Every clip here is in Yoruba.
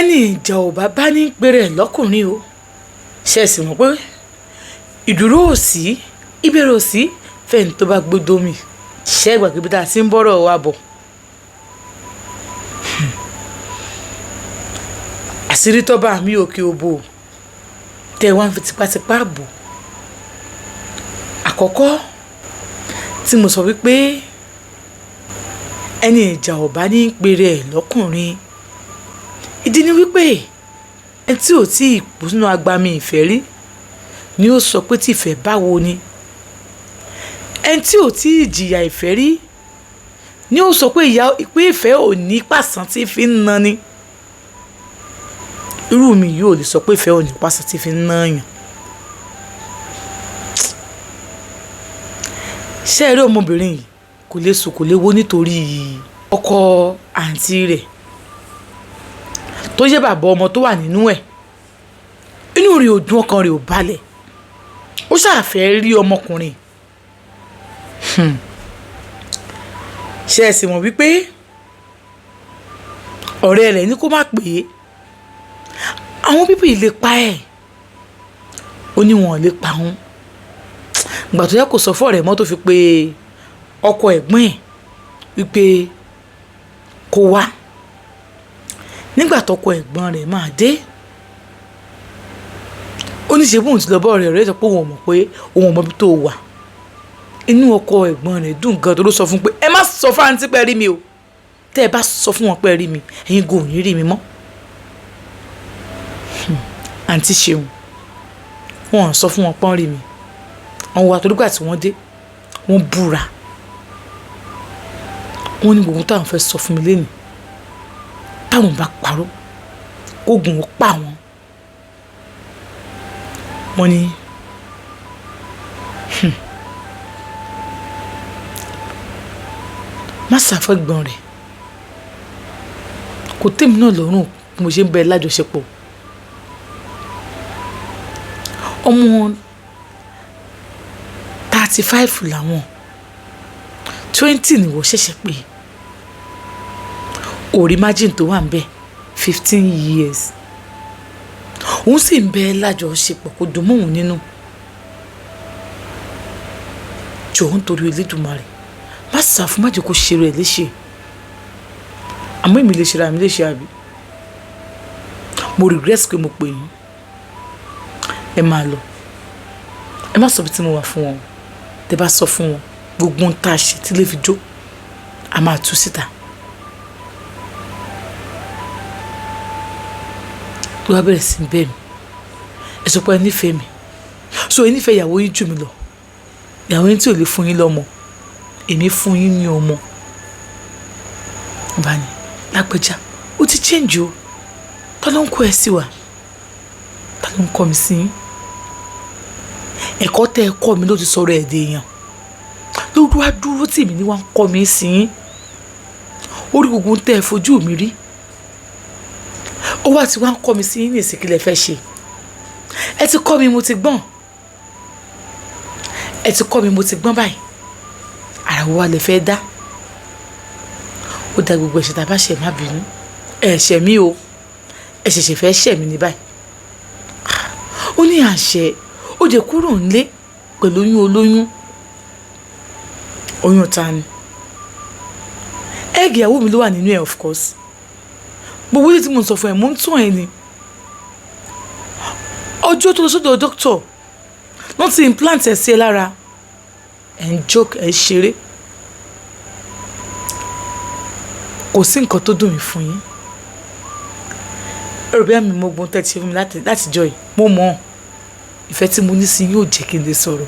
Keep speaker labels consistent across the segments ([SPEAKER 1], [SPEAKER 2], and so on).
[SPEAKER 1] ẹni ìjà ò bá bá ní péré lọ́kùnrin o ṣe é sì mọ̀ pé ìdúró ò sí ìbẹ̀rẹ̀ ò sí fẹ́ni tó bá gbódó mi ṣe é gbàgbé bí tá a ti ń bọ́rọ̀ wa bọ̀. àṣírí tó bá mi òkè òbò tẹ wá ń fi tipátipá bò. àkọ́kọ́ tí mo sọ wípé ẹni ìjà ò bá ní péré lọ́kùnrin ìdí ni wípé ẹni tí ò tí ì kú sínú agbami ìfẹ́ rí ni ó sọ pé tí ìfẹ́ báwo ni ẹni tí ò tí ì jìyà ìfẹ́ rí ni ó sọ pé ìfẹ́ ò ní pàṣán tí fi ń na ni irú mi yóò lè sọ pé ìfẹ́ ò ní pàṣán tí fi ń na yàn. ṣé eré ọmọbìnrin yìí kò lè sùn kò lè wó nítorí ọkọ àǹtí rẹ̀ tó jẹ́ bàbá ọmọ tó wà nínú ẹ̀ inú rẹ̀ ò dùn ọkàn rẹ̀ ò balẹ̀ ó ṣàfẹ́ rí ọmọkùnrin ṣe é sì mọ̀ wípé ọ̀rẹ́ rẹ̀ ní kó má pè é àwọn bíbí lè pa ẹ̀ ó ní wọn ò lè pa òun ìgbà tó yẹ kó sọ fún ọ̀rẹ́ mọ́ tó fi pé ọkọ ẹ̀gbọ́n ẹ̀ wípé kó wá nígbà tọkọ ẹ̀gbọ́n rẹ̀ máa dé ó ní ṣe bóun ti lọ bá ọ̀rẹ́ rẹ̀ sọ pé òun ò mọ̀ pé òun ò mọ̀ bí tó wà inú ọkọ ẹ̀gbọ́n rẹ̀ dùn gan tó ló sọ fún pé ẹ má sọ fún àǹtí pé rí mi o tẹ́ ẹ bá sọ fún wọn pé rí mi ẹ̀yin kò ní rí mi mọ́. àǹtí ṣeun wọn ò sọ fún wọn pọ́n rí mi àwọn wa torígbà tí wọ́n dé wọ́n búra wọ́n ní gbogbo táwọn fẹ́ sọ fún mi lẹ́nu táwọn bá parọ́ kógun ó pa wọn. wọ́n ní má ṣàfẹ́gbọ́n rẹ̀ kò tèmi náà lọ́rùn bí mo ṣe ń bẹ lájọṣepọ̀ ọmọ 35 làwọn 20 ni wọ́n ṣẹ̀ṣẹ̀ pé orí margin tó wà ń bẹ 15 years òun sì ń bẹ lájọṣepọ̀ kò dùn mọ́ òun nínú jọ̀ọ́ nítorí Elédùmarè má ṣàfù má jẹ́ kó ṣe rẹ̀ léṣe àmọ́ èmi lè ṣe ra mi léṣe àbí mo regret pé mo pè yín ẹ máa lọ ẹ má sọ bí tí mo wà fún wọn tẹ bá sọ fún wọn gbogbo ń tá a ṣe tí lè fi jó a máa tú síta tó wá bẹ̀rẹ̀ sí bẹ́ẹ̀ mi ẹ sọ pé ẹ nífẹ̀ẹ́ mi so ẹ nífẹ̀ẹ́ ìyàwó yín jù mí lọ ìyàwó yín tí ò lè fún yín lọ́mọ èmi fún yín ní ọmọ bá ní lágbèjà ó ti change o ta ló ń kọ́ ẹ sí wa ta ló ń kọ́ mi sí yín ẹ̀kọ́ tẹ́ ẹ kọ́ mi ló ti sọ̀rọ̀ ẹ̀ dèèyàn lóru wá dúró tì mí ní wá ń kọ́ mi sí yín orí gbogbo tẹ́ ẹ fojú mi rí ó wá ti wá ń kọ́ mi sí yín ní ìsìnkí lẹ fẹ́ ṣe ẹ ti kọ́ mi mo ti gbọ́n ẹ ti kọ́ mi mo ti gbọ́n báyìí ara wo wa lè fẹ́ dá ó da gbogbo ẹ̀ṣẹ̀ tá a bá ṣẹ̀ má bínú ẹ̀ṣẹ̀ mi o ẹ ṣẹ̀ṣẹ̀ fẹ́ ṣẹ̀ mi ní báyìí ó ní àṣẹ ó jẹ́ kúrò nílé pẹ̀lú oyún olóyún oyún ta ni ẹ̀gì ìyàwó mi ló wà nínú ẹ̀ of course gbogbo ilé tí mo sọ fún ẹ mo ń tún ẹ ni ọjọ́ tó lọ sọ́dọ̀ dókítà wọ́n ti implant ẹ̀ sí ẹ lára ẹ̀ ń joke ẹ̀ ń ṣeré kò sí nǹkan tó dùn mí fún yín ẹrù bí àmì mo gbọ́n tẹ́tí fún mi láti jọ yìí mo mọ̀ ìfẹ́ tí mo ní sí yóò jẹ́ kí n lè sọ̀rọ̀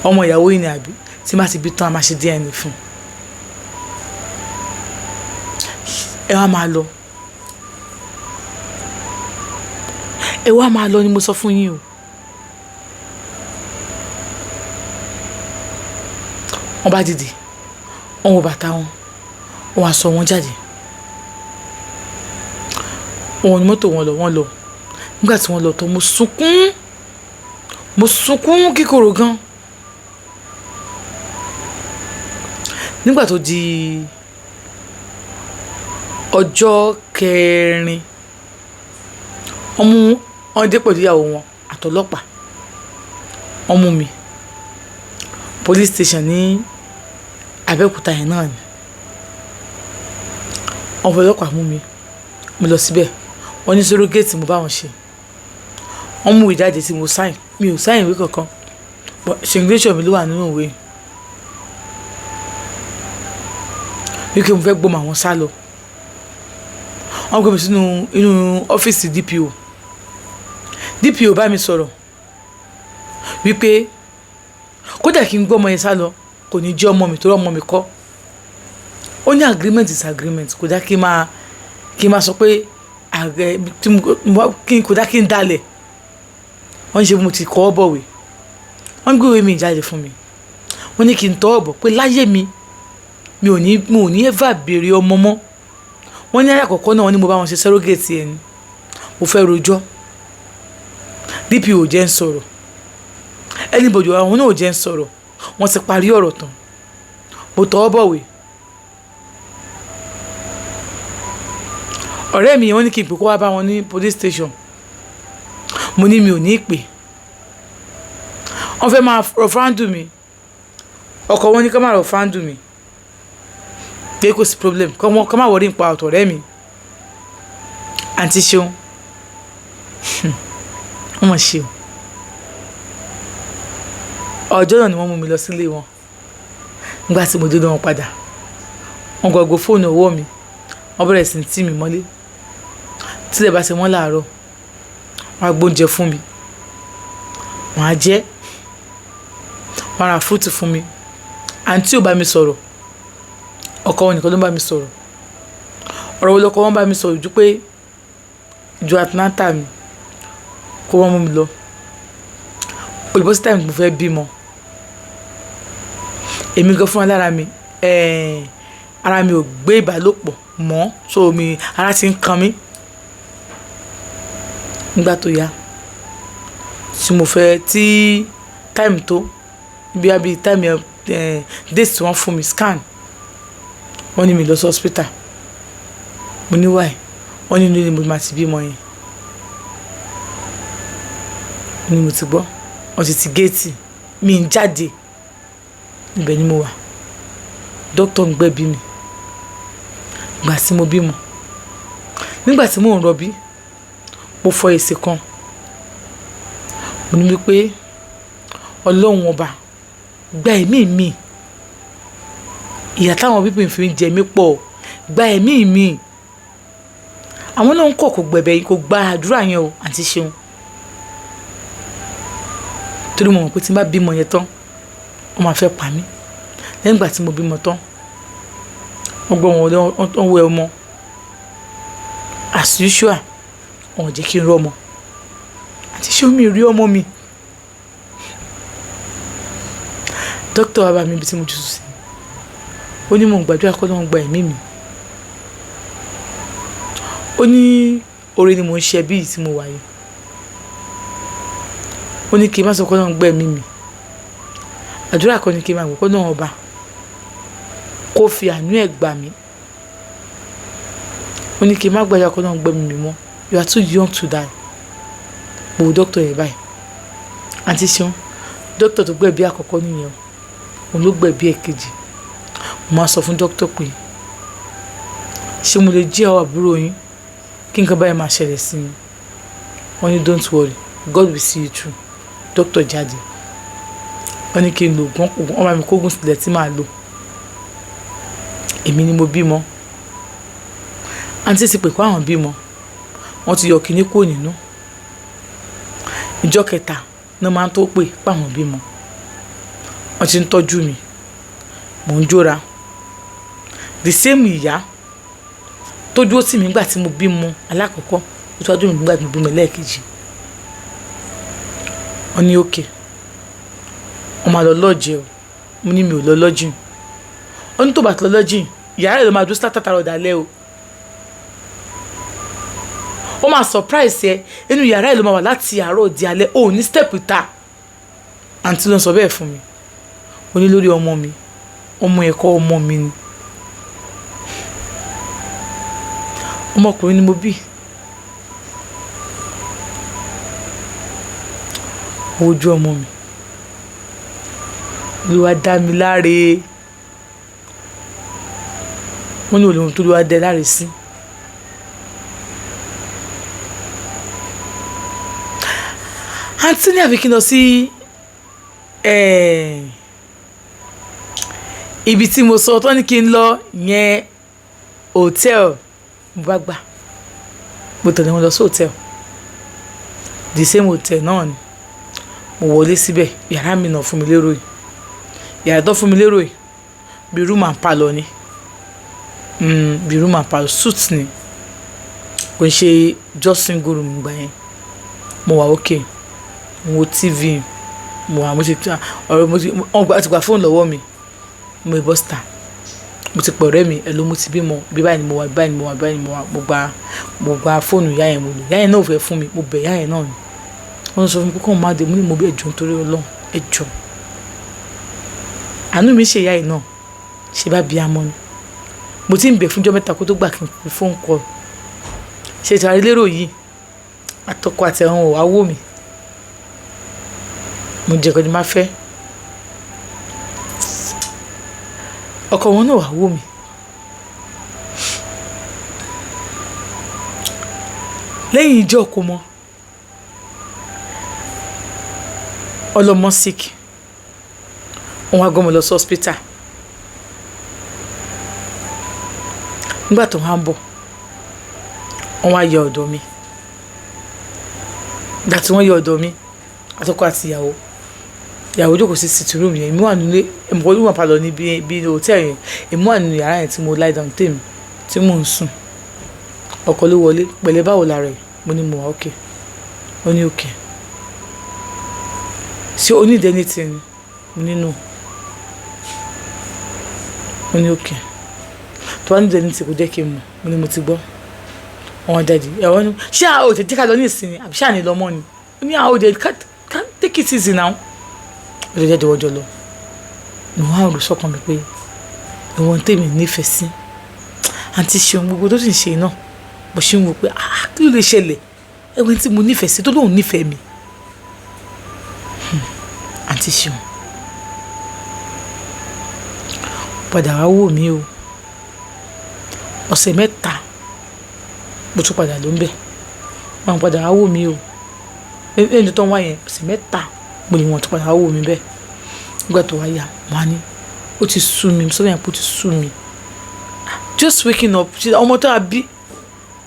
[SPEAKER 1] ọmọ ìyàwó yìí ni àbí tí má ti bí tán a máa ṣe DNA fún ẹ wá máa lọ ẹ wá máa lọ ni mo sọ fún yín o wọ́n bá dìde wọ́n wọ bàtà wọn wọ́n aṣọ wọn jáde wọ́n ní mọ́tò wọn lọ nígbà tí wọ́n lọ tán mo sunkún kíkorò gan nígbà tó di ọjọ́ kẹrin wọ́n mú wọn dé pẹ̀lú ìyàwó wọn àtọlọ́pàá wọ́n mú mi police station ní Abẹ́òkúta yẹn náà ni wọ́n fọlọ́pàá mú mi mo lọ síbẹ̀ wọ́n ní surrogate mo bá wọn ṣe wọ́n mú ìjáde tí mo sign mi ò sign ìwé kankan signature mi ló wà nínú ìwé wípé mo fẹ́ gbọ́mọ àwọn sá lọ wọ́n gbé mi sínú inú ọ́fíìsì DPO bá mi sọ̀rọ̀ wípé kódà kí n gbọ́mọ yẹn sá lọ kò ní jẹ́ ọmọ mi torí ọmọ mi kọ́ ó ní agreement is agreement kódà kí n máa sọ pé kódà kí n dalẹ̀ wọ́n ṣe mo ti kọ́ ọ́ bọ̀wé wọ́n gbé ìwé mi jáde fún mi wọ́n ní kí n tọ́ ọ̀bọ̀ pé láyé mi ò ní ever béèrè ọmọ mọ́ wọ́n ní alákọ̀ọ́kọ́ náà wọ́n ní mo bá wọn ṣe surrogate ẹni mo fẹ́ rojọ́ DPO jẹ́ ń sọ̀rọ̀ anybody àwọn náà ò jẹ́ ń sọ̀rọ̀ wọ́n ti parí ọ̀rọ̀ tán mo tọ́ bọ̀wé ọ̀rẹ́ mi wọ́n ní kí n pè kó wá bá wọn ní police station mo ní mi ò ní pè wọ́n fẹ́ máa rọ̀ fáńdù mi ọkọ wọn ní ká máa rọ̀ fáńdù mi pé kò sí problem kọ́ máa wọrí nípa ọ̀tọ̀ rẹ́ mi àǹtí ṣeun wọ́n mọ̀ ṣe o ọjọ́ náà ni wọ́n mú mi lọ sílé wọn nígbà tí mo dé wọn padà wọ́n gbàgbọ́ fóònù ọwọ́ mi wọ́n bẹ̀rẹ̀ sí tì mí mọ́lé tílẹ̀ bá ṣe wọ́n láàárọ̀ wọ́n á gbóúnjẹ fún mi wọ́n á jẹ wọ́n á ra fúrúùtù fún mi àǹtí ò bá mi sọ̀rọ̀ ọkọ wọn nìkan ló ń bá mi sọ̀rọ̀ ọ̀rọ̀ wo lọkọ wọn bá mi sọ̀rọ̀ ju pé ju Atlanta mi kó wọ́n mú mi lọ olùbọ́ sí táìmù mo fẹ́ bímọ èmi gan fún alára mi ara mi ò gbé ìbálòpọ̀ mọ́ so ara ti ń kan mí nígbà tó yá tí mo fẹ́ tí táìmù tó bí i táìmù déètì tí wọ́n fún mi scan wọ́n ní mi lọ sí hospital mo ní wáyé wọ́n ní inú ni mo máa ti bímọ yẹn ni mo ti gbọ́ wọ́n ti géètì mi ń jáde níbẹ̀ ni mo wà dókítà ń gbẹ̀bí mi gbà tí mo bímọ nígbà tí mò ń rọbí mo fọ èsì kan mo ní wípé ọlọ́run ọba gba ẹ̀mí mi ìyà táwọn bíbí fi ń jẹ mí pọ̀ gba ẹ̀mí mi àwọn náà ń kọ̀ kò gbẹ̀bẹ̀ yìí kò gba àdúrà yẹn o àǹtí ṣeun torí mo mọ̀ pé tí n bá bímọ yẹn tán wọ́n máa fẹ́ pa mí lẹ́yìn ìgbà tí mo bímọ tán wọ́n gbọ́ wọn wẹ ọmọ as usual wọn ò jẹ́ kí n rọ́ ọmọ àǹtí ṣeun mi rí ọmọ mi dókítà wa bá mi ibi tí mo jù sí ó ní mo ń gbàdúrà kọ́ ló ń gba ẹ̀mí mi ó ní oore ni mo ń ṣe bí tí mo wà yìí ó ní kí n má sọ kọ́ ló ń gba ẹ̀mí mi àdúrà kan ní kí n má gbọ́ kọ́ ló ń ọba kó fi àánú ẹ̀ gbà mí ó ní kí n má gbàdúrà kọ́ ló ń gba ẹ̀mí mi mọ́ you are too young to die mo wo dókítà yẹn báyìí àǹtí ṣeun dókítà tó gbẹ̀bí àkọ́kọ́ nìyẹn òun ló gbẹ̀bí ẹ̀kejì mo máa sọ fún dókítà pé ṣé mo lè jí àwọn àbúrò yín kí nǹkan báyìí máa ṣẹlẹ̀ sí mi wọ́n ní don't worry God will see you through dókítà jáde wọ́n ní kí n lo oògùn wọ́n máa mi kóògùn sílẹ̀ tí màá lò èmi ni mo bímọ àǹtí ti pè kó àwọn bímọ wọ́n ti yọ kíní kúrò nínú ìjọ kẹta ní wọ́n máa ń tó pè páwọn bímọ wọ́n ti ń tọ́jú mi mò ń jóra the same ìyá tó dúró tì mí nígbà tí mo bímọ alákọ̀ọ́kọ́ ó tọ́jú mi nígbà tí mo bímọ lẹ́ẹ̀kejì wọ́n ní òkè wọ́n máa lọ lọ́ọ̀jì o mo ní mi ò lọ lọ́ọ̀jì wọ́n ní tó bá ti lọ lọ́ọ̀jì ìyá rẹ̀ ló máa dúró sí tàtàrà ọ̀dàlẹ́ o ó máa surprise ẹ inú yàrá ẹ̀ ló máa wà láti àárọ̀ di alẹ́ ò ní step ta àǹtí ló ń sọ bẹ́ẹ̀ fún mi ó ní lórí ọmọ mi ọmọ ẹ̀kọ́ ọmọ mi ni ọmọkùnrin ni mo bí. Ojú ọmọ mi Olúwa dá mi láre. wọ́n ní olóhun tó Olúwa dẹ láre sí. àǹtí ní àbí kí n lọ sí ibi tí mo sọ tó ní kí n lọ yẹn hòtẹ́ẹ̀lì. mo bá gbà mo tẹ̀lé wọn lọ sí hòtẹ́ẹ̀lì, the same hotel náà ni mo wọlé síbẹ̀. yàrá mi náà fún mi lérò yìí, yàrá tó fún mi lérò yìí bí room and parlour ni, bí room and parlour suit ni, kò ń ṣe just single room gbà yẹn. mo wà okay, mo wo tv, mo wà mo ti ọ̀rọ̀ mo ti ọgbà ti gba fóònù lọ́wọ́ mi, mo bọ́ síta, mo ti pọ̀ ọ̀rẹ́ mi ẹ̀ ló mo ti bímọ bí báyìí ni mo wà bí báyìí ni mo wà báyìí ni mo wà. mo gba fóònù ìyá yẹn mo lò, ìyá yẹn náà ò fẹ́ fún mi, mo bẹ̀ ìyá yẹn náà ni. wọ́n sọ fún mi kókó máa dé, mo ní mo bí ẹ̀jọ̀ nítorí Ọlọ́run ẹ̀jọ̀. àánú mi ṣe ìyá yẹn náà ṣe bá bí amọ́ ni. mo ti ń bẹ̀ fúnjọ́ mẹ́ta kó tó gbà kí n fi fóònù kọ́ ṣe ìtàrí lérò yìí àtọkọ àti ẹ̀hún ò wá wò mí. mo jẹ́ kọ́ ni máa fẹ́ ọkọ wọn náà wá wò mí. lẹ́yìn ìjọ kò mọ ọlọmọ sick, wọn á gbọ́ mi lọ sí hospital. nígbà tó wá ń bọ̀ wọn á yọ ọ̀dọ̀ mi. ìgbà tí wọ́n yọ ọ̀dọ̀ mi àtọkọ àti ìyàwó jókòó sí sitting room yẹn, èmi wà nílé ẹ̀mọ́ olúmọ̀ palọ̀ ní bí hòtẹ́ẹ̀lì yẹn, èmi wà nínú yàrá yẹn tí mo lie down tèmi tí mò ń sùn. ọkọ ló wọlé, pẹ̀lẹ́ báwo la rẹ̀? mo ní mo wà okay. ó ní okay. ṣé o need anything? mo ní no. ó ní okay. tó wá need anything kò jẹ́ kí n mọ̀, mo ní mo ti gbọ́. wọ́n jáde ẹ̀wọ́n ní ṣé àwọn òde díkà lọ ní ìsinmi àbí ṣáà ní lọ́mọ ni? ó ní àwọn òde can take it easy now. ó lè jáde wọ́jọ́ lọ. mo wá rò sọ́kàn mi pé ìwọ̀n tèmi nífẹ̀ẹ́ sí àǹtí ṣeun gbogbo tó sì ń ṣe náà bó ṣe ń wò pé kí ló lè ṣẹlẹ̀ ẹ̀wọ̀n tí mo nífẹ̀ẹ́ sí tó lóun nífẹ̀ẹ́ mi. àǹtí ṣeun padà wá wò mí o. ọ̀sẹ̀ mẹ́ta mo tún padà ló ń bẹ̀ wọn padà wá wò mí o. ẹni tó ń wá yẹn ọ̀sẹ̀ mẹ́ta mo ní wọn tún padà wá wò mí bẹ́ẹ̀. nígbà tó wá yà wọn á ní ó ti sú mi, sọ́dọ̀ yẹn pé ó ti sú mi. just waking up ọmọ tó a bí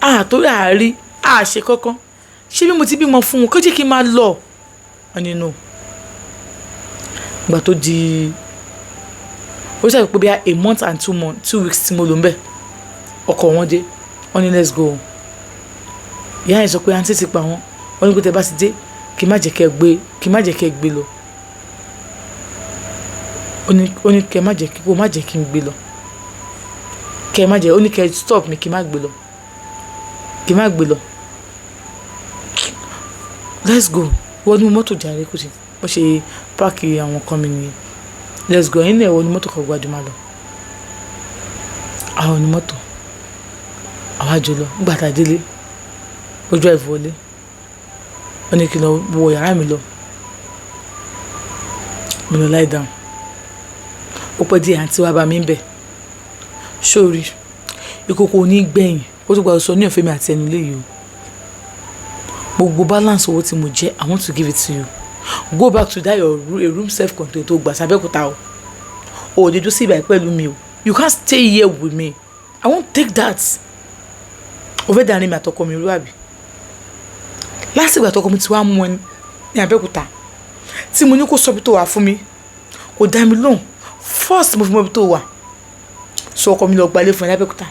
[SPEAKER 1] àtòrí àárí àṣẹ kankan ṣé bí mo ti bímọ fún wọn kó jẹ́ kí n máa lọ. wọn ní no. ìgbà tó di ó ṣàbí pé bí a month and 2 weeks tí mo lò ń bẹ̀ ọkọ wọn dé wọn ní let's go. ìyá yẹn sọ pé àǹtí ti pa wọn, wọn ní pé tẹ bá ti dé kí má jẹ́ kẹ́ gbé lọ. ó ní kẹ́ má jẹ́ kí n gbé lọ. kẹ́ má jẹ́, ó ní kẹ́ stop mi kí má gbé lọ. let's go. wọ́n ní mọ́tò jàre kò sí bó ṣe páàkì àwọn kan mi nìyẹn. let's go. ẹ̀yin náà wọ́n ní mọ́tò kan gbádùn máa lọ. àwọn ní mọ́tò àwa jọ lọ. nígbà tá a délé ó drive wọlé ó ní kí n lọ wọ yàrá mi lọ. mo lọ lie down. ó pẹ́ díẹ̀ àǹtí wa bá mi ń bẹ̀. sórí ìkòkò ò ní gbẹ̀yìn ó tún gbàgbọ́ sọ ní ọ̀fẹ́ mi àti ẹnu ilé yìí o. gbogbo balance owó tí mo jẹ́ I want to give it to you. go back to that your room self-contained tó gbà sábẹ́kúta o. ò lè dúró sí ibà pẹ̀lú mi o. you can't stay here with me. I won't take that. o fẹ́ dàrin mi àtọkọ mi rú àbí. lásìgbà àtọkọ mi ti wá mú ẹni ní Abẹ́òkúta tí mo ní kó sọ bí tó wà fún mi kò dá mi lóhùn. first mo fi mọ bí tó wà so ọkọ mi lọ gbalé fún ẹ l'Abẹ́òkúta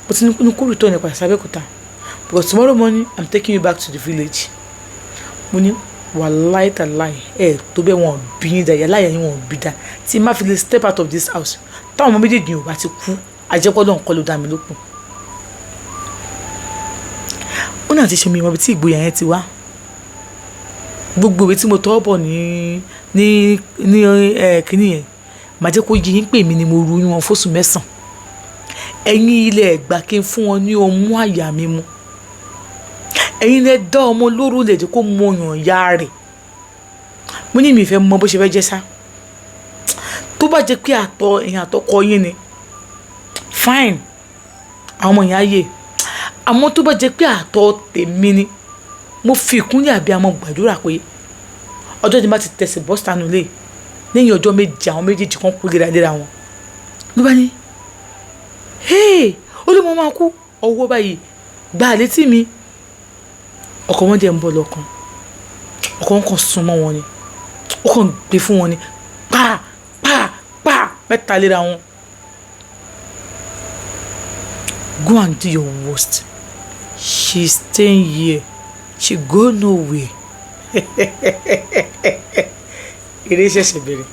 [SPEAKER 1] bó ti ní kó return ẹ padà sí Abẹ́òkúta because tomorrow morning I'm taking you back to the village. mo ní wàláì tàláì ẹ tó bẹ́ẹ̀ wọn bí yín dá yàrá yẹn wọn bí dá tí má fi lè step out of this house táwọn ọmọ méjèèjì ò bá ti kú àjẹpọ̀ lọ́hùn kọ́ ló dá mi lókun. ó náà ti ṣe mi ìmọ̀ bí tí ìgboyà yẹn ti wá gbogbo ìwé tí mo tọ́ bọ̀ ní kínní yẹn màá jẹ́ kó yí yín pè mí ni mo ru wọn fóṣù 9 ẹ̀yin ilẹ̀ ẹ̀gbà kí n fún wọn ní ọmú àyà mi mu ẹ̀yin lẹ dá ọmọ lóru lè jẹ́ kó mọ yàn ya rẹ̀ mo ní mi fẹ́ mọ bó ṣe fẹ́ jẹ́ sá tó bá jẹ́ pé àtọ̀ ẹ̀yin àtọkọ yín ni fine àwọn ọmọ yẹn á yè àmọ́ tó bá jẹ́ pé àtọ̀ tèmi ni mo fi ìkúnlẹ̀ àbí àmọ́ gbàdúrà pé ọjọ́ tí n bá ti tẹ̀sẹ̀ bọ́ sítánù lé lẹ́yìn ọjọ́ méje àwọn méjèèjì kan kú léraléra wọn ló bá ní ó lè mọ máa kú ọwọ́ báyìí gba létí mi ọkọ wọn jẹ́ ń bọ̀ lọ́kàn ọkọ wọn kàn sún mọ́ wọn ni ó kàn gbé fún wọn ni pa mẹ́ta léra wọn. Go and do your worst. She's staying here. She go nowhere. Eré ṣẹ̀ṣẹ̀ bẹ̀rẹ̀.